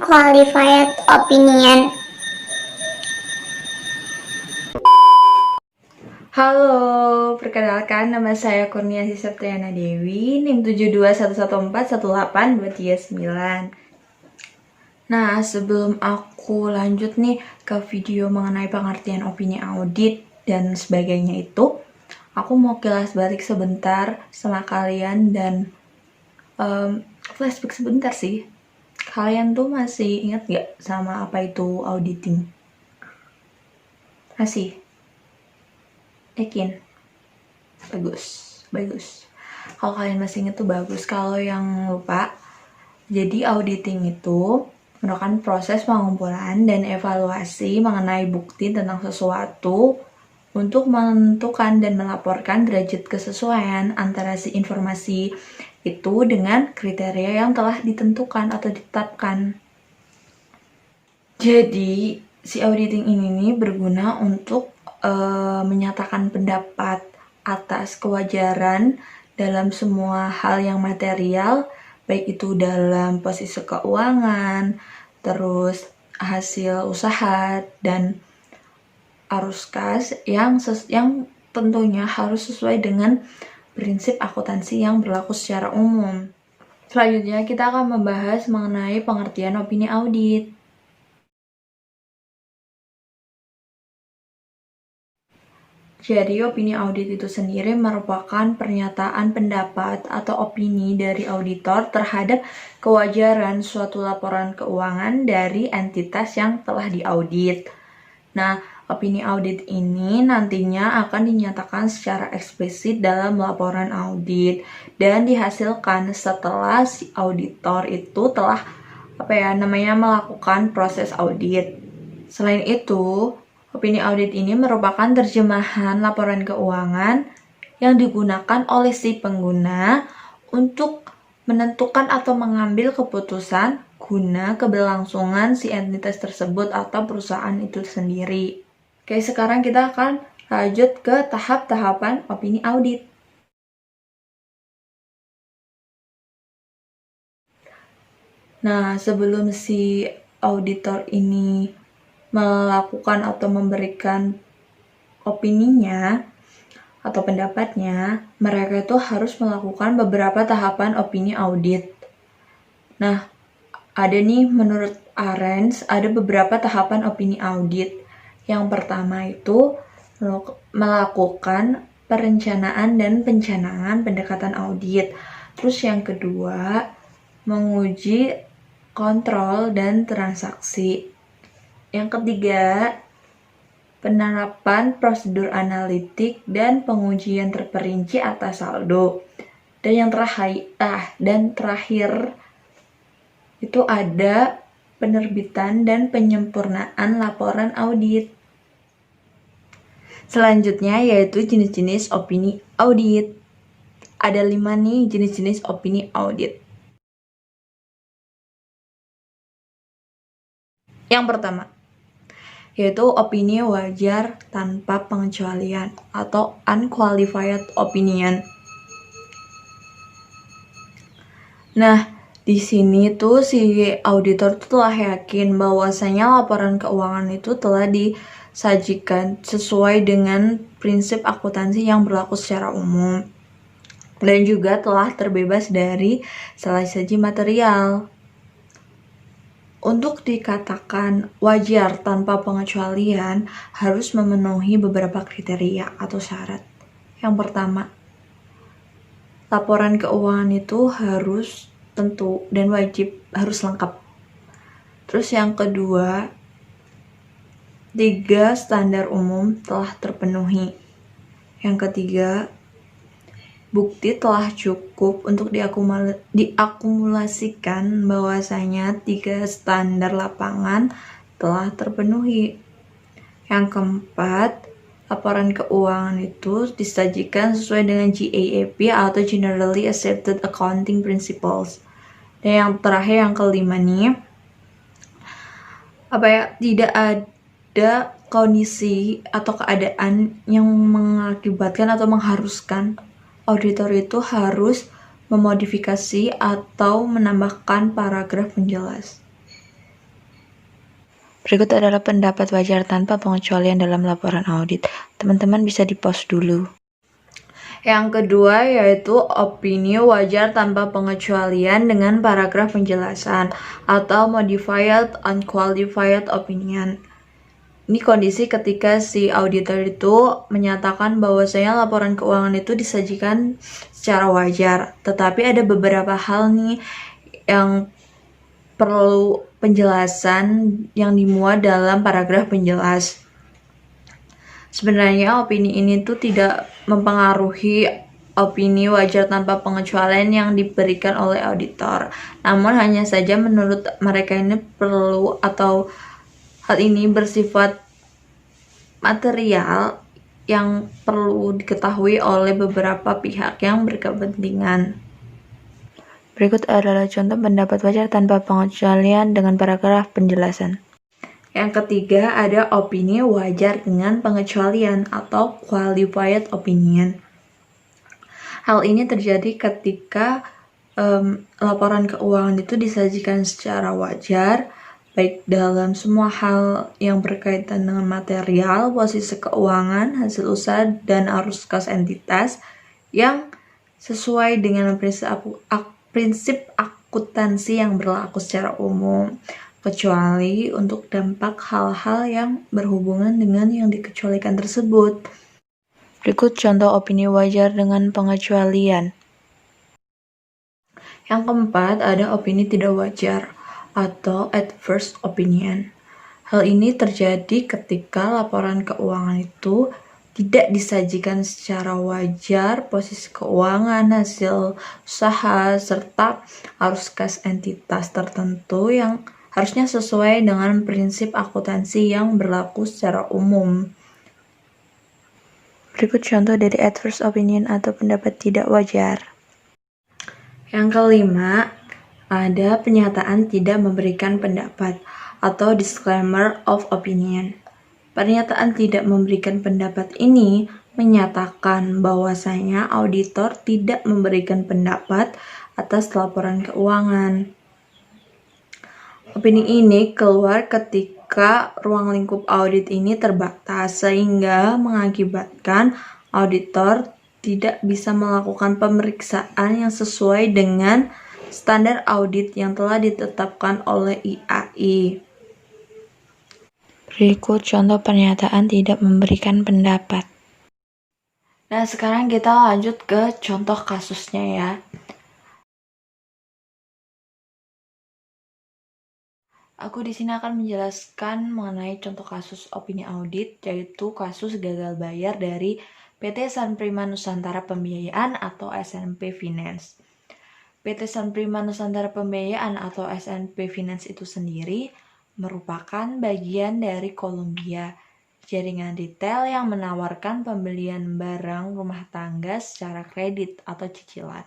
unqualified opinion. Halo, perkenalkan nama saya Kurniasih Septriana Dewi, NIM 72114182339. Nah, sebelum aku lanjut nih ke video mengenai pengertian opini audit dan sebagainya itu, aku mau kilas balik sebentar sama kalian dan flashback sebentar sih. Kalian tuh masih ingat gak sama apa itu auditing? Masih? Yakin? Bagus. Kalau kalian masih ingat tuh bagus. Kalau yang lupa, jadi auditing itu merupakan proses pengumpulan dan evaluasi mengenai bukti tentang sesuatu untuk menentukan dan melaporkan derajat kesesuaian antara si informasi itu dengan kriteria yang telah ditentukan atau ditetapkan. Jadi, si auditing ini nih berguna untuk menyatakan pendapat atas kewajaran dalam semua hal yang material, baik itu dalam posisi keuangan, terus hasil usaha, dan arus kas yang tentunya harus sesuai dengan prinsip akuntansi yang berlaku secara umum. Selanjutnya kita akan membahas mengenai pengertian opini audit. Jadi, opini audit itu sendiri merupakan pernyataan pendapat atau opini dari auditor terhadap kewajaran suatu laporan keuangan dari entitas yang telah diaudit. Nah, opini audit ini nantinya akan dinyatakan secara eksplisit dalam laporan audit dan dihasilkan setelah si auditor itu telah melakukan proses audit. Selain itu, opini audit ini merupakan terjemahan laporan keuangan yang digunakan oleh si pengguna untuk menentukan atau mengambil keputusan guna keberlangsungan si entitas tersebut atau perusahaan itu sendiri. Oke, sekarang kita akan lanjut ke tahap-tahapan opini audit. Nah, sebelum si auditor ini melakukan atau memberikan opininya atau pendapatnya, mereka itu harus melakukan beberapa tahapan opini audit. Nah, ada nih menurut Arens, ada beberapa tahapan opini audit. Yang pertama itu melakukan perencanaan dan pencanangan pendekatan audit. Terus yang kedua, menguji kontrol dan transaksi. Yang ketiga, penerapan prosedur analitik dan pengujian terperinci atas saldo. Dan yang terakhir itu ada penerbitan dan penyempurnaan laporan audit. Selanjutnya yaitu jenis-jenis opini audit. Ada 5 nih jenis-jenis opini audit. Yang pertama, yaitu opini wajar tanpa pengecualian atau unqualified opinion. Nah, di sini tuh si auditor tuh telah yakin bahwasanya laporan keuangan itu telah disajikan sesuai dengan prinsip akuntansi yang berlaku secara umum dan juga telah terbebas dari salah saji material. Untuk dikatakan wajar tanpa pengecualian harus memenuhi beberapa kriteria atau syarat. Yang pertama, laporan keuangan itu harus tentu dan wajib harus lengkap. Terus yang kedua, 3 standar umum telah terpenuhi. Yang ketiga, bukti telah cukup untuk diakumulasikan bahwasanya 3 standar lapangan telah terpenuhi. Yang keempat, laporan keuangan itu disajikan sesuai dengan GAAP atau Generally Accepted Accounting Principles. Dan yang terakhir, yang kelima nih, tidak ada kondisi atau keadaan yang mengakibatkan atau mengharuskan auditor itu harus memodifikasi atau menambahkan paragraf penjelas. Berikut adalah pendapat wajar tanpa pengecualian dalam laporan audit. Teman-teman bisa di-pause dulu. Yang kedua yaitu opini wajar tanpa pengecualian dengan paragraf penjelasan atau modified unqualified opinion. Ini kondisi ketika si auditor itu menyatakan bahwasanya laporan keuangan itu disajikan secara wajar, tetapi ada beberapa hal nih yang perlu penjelasan yang dimuat dalam paragraf penjelas. Sebenarnya opini ini tuh tidak mempengaruhi opini wajar tanpa pengecualian yang diberikan oleh auditor. Namun hanya saja menurut mereka ini perlu atau hal ini bersifat material yang perlu diketahui oleh beberapa pihak yang berkepentingan. Berikut adalah contoh pendapat wajar tanpa pengecualian dengan paragraf penjelasan. Yang ketiga ada opini wajar dengan pengecualian atau qualified opinion. Hal ini terjadi ketika laporan keuangan itu disajikan secara wajar, baik dalam semua hal yang berkaitan dengan material, posisi keuangan, hasil usaha, dan arus kas entitas yang sesuai dengan prinsip akuntansi yang berlaku secara umum, kecuali untuk dampak hal-hal yang berhubungan dengan yang dikecualikan tersebut. Berikut contoh opini wajar dengan pengecualian. Yang keempat ada opini tidak wajar atau adverse opinion. Hal ini terjadi ketika laporan keuangan itu tidak disajikan secara wajar posisi keuangan, hasil usaha, serta arus kas entitas tertentu yang harusnya sesuai dengan prinsip akuntansi yang berlaku secara umum. Berikut contoh dari adverse opinion atau pendapat tidak wajar. Yang kelima, ada pernyataan tidak memberikan pendapat atau disclaimer of opinion. Pernyataan tidak memberikan pendapat ini menyatakan bahwasanya auditor tidak memberikan pendapat atas laporan keuangan. Opini ini keluar ketika ruang lingkup audit ini terbatas sehingga mengakibatkan auditor tidak bisa melakukan pemeriksaan yang sesuai dengan standar audit yang telah ditetapkan oleh IAI. Berikut contoh pernyataan tidak memberikan pendapat. Nah, sekarang kita lanjut ke contoh kasusnya ya. Aku di sini akan menjelaskan mengenai contoh kasus opini audit, yaitu kasus gagal bayar dari PT Sanprima Nusantara Pembiayaan atau SNP Finance. PT Sanprima Nusantara Pembiayaan atau SNP Finance itu sendiri merupakan bagian dari Columbia, jaringan retail yang menawarkan pembelian barang rumah tangga secara kredit atau cicilan.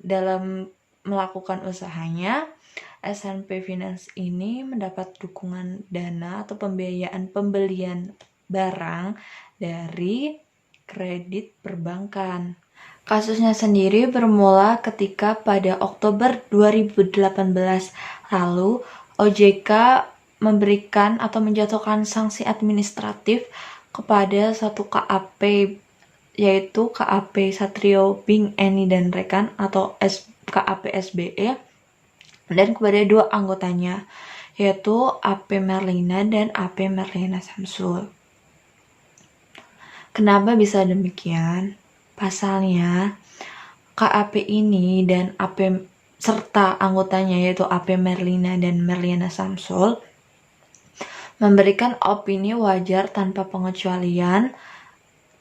Dalam melakukan usahanya, SNP Finance ini mendapat dukungan dana atau pembiayaan pembelian barang dari kredit perbankan. Kasusnya sendiri bermula ketika pada Oktober 2018 lalu OJK memberikan atau menjatuhkan sanksi administratif kepada satu KAP, yaitu KAP Satrio Bing Eni dan Rekan atau KAP SBE, dan kepada dua anggotanya, yaitu AP Merlina dan AP Merlina Samsul. Kenapa bisa demikian? Pasalnya, KAP ini dan AP serta anggotanya yaitu AP Merlina dan Merlina Samsul memberikan opini wajar tanpa pengecualian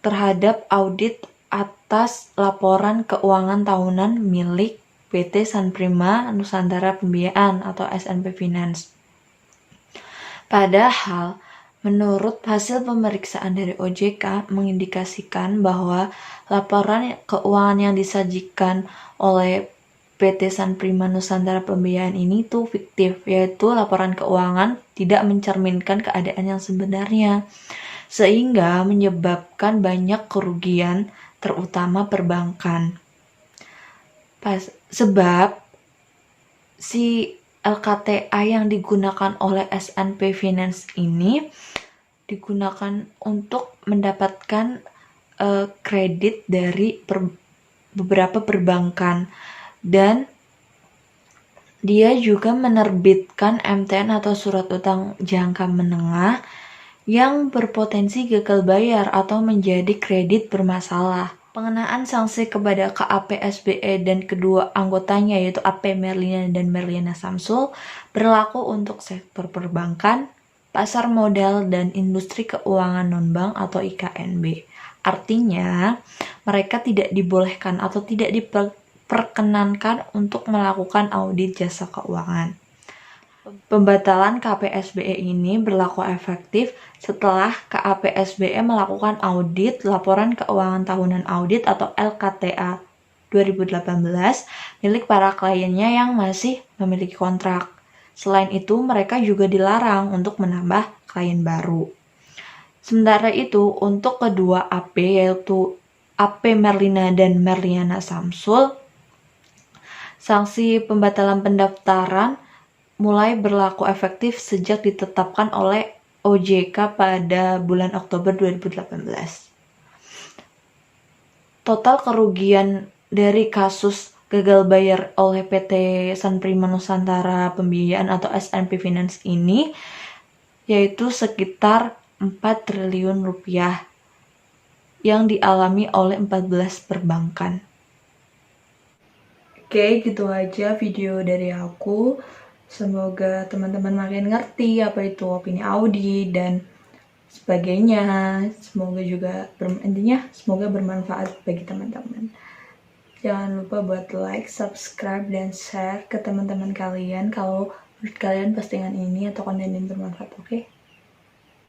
terhadap audit atas laporan keuangan tahunan milik PT Sanprima Nusantara Pembiayaan atau SNP Finance. Padahal, menurut hasil pemeriksaan dari OJK mengindikasikan bahwa laporan keuangan yang disajikan oleh PT Sanprima Nusantara Pembiayaan ini tuh fiktif, yaitu laporan keuangan tidak mencerminkan keadaan yang sebenarnya, sehingga menyebabkan banyak kerugian, terutama perbankan. Sebab si LKTA yang digunakan oleh SNP Finance ini digunakan untuk mendapatkan kredit dari beberapa perbankan, dan dia juga menerbitkan MTN atau surat utang jangka menengah yang berpotensi gagal bayar atau menjadi kredit bermasalah. Pengenaan sanksi kepada KAP SBE dan kedua anggotanya yaitu AP Merlina dan Merliana Samsul berlaku untuk sektor perbankan, pasar modal, dan industri keuangan non-bank atau IKNB. Artinya, mereka tidak dibolehkan atau tidak diperkenankan untuk melakukan audit jasa keuangan. Pembatalan KPSBE ini berlaku efektif setelah KAPSBE melakukan audit laporan keuangan tahunan audit atau LKTA 2018 milik para kliennya yang masih memiliki kontrak. Selain itu, mereka juga dilarang untuk menambah klien baru. Sementara itu, untuk kedua AP yaitu AP Merlina dan Merliana Samsul, sanksi pembatalan pendaftaran mulai berlaku efektif sejak ditetapkan oleh OJK pada bulan Oktober 2018. Total kerugian dari kasus gagal bayar oleh PT Sanprima Nusantara Pembiayaan atau SNP Finance ini yaitu sekitar 4 triliun rupiah yang dialami oleh 14 perbankan. Oke, gitu aja video dari aku. Semoga teman-teman makin ngerti apa itu opini audit dan sebagainya. Semoga juga intinya semoga bermanfaat bagi teman-teman. Jangan lupa buat like, subscribe, dan share ke teman-teman kalian kalau menurut kalian postingan ini atau konten ini bermanfaat, oke?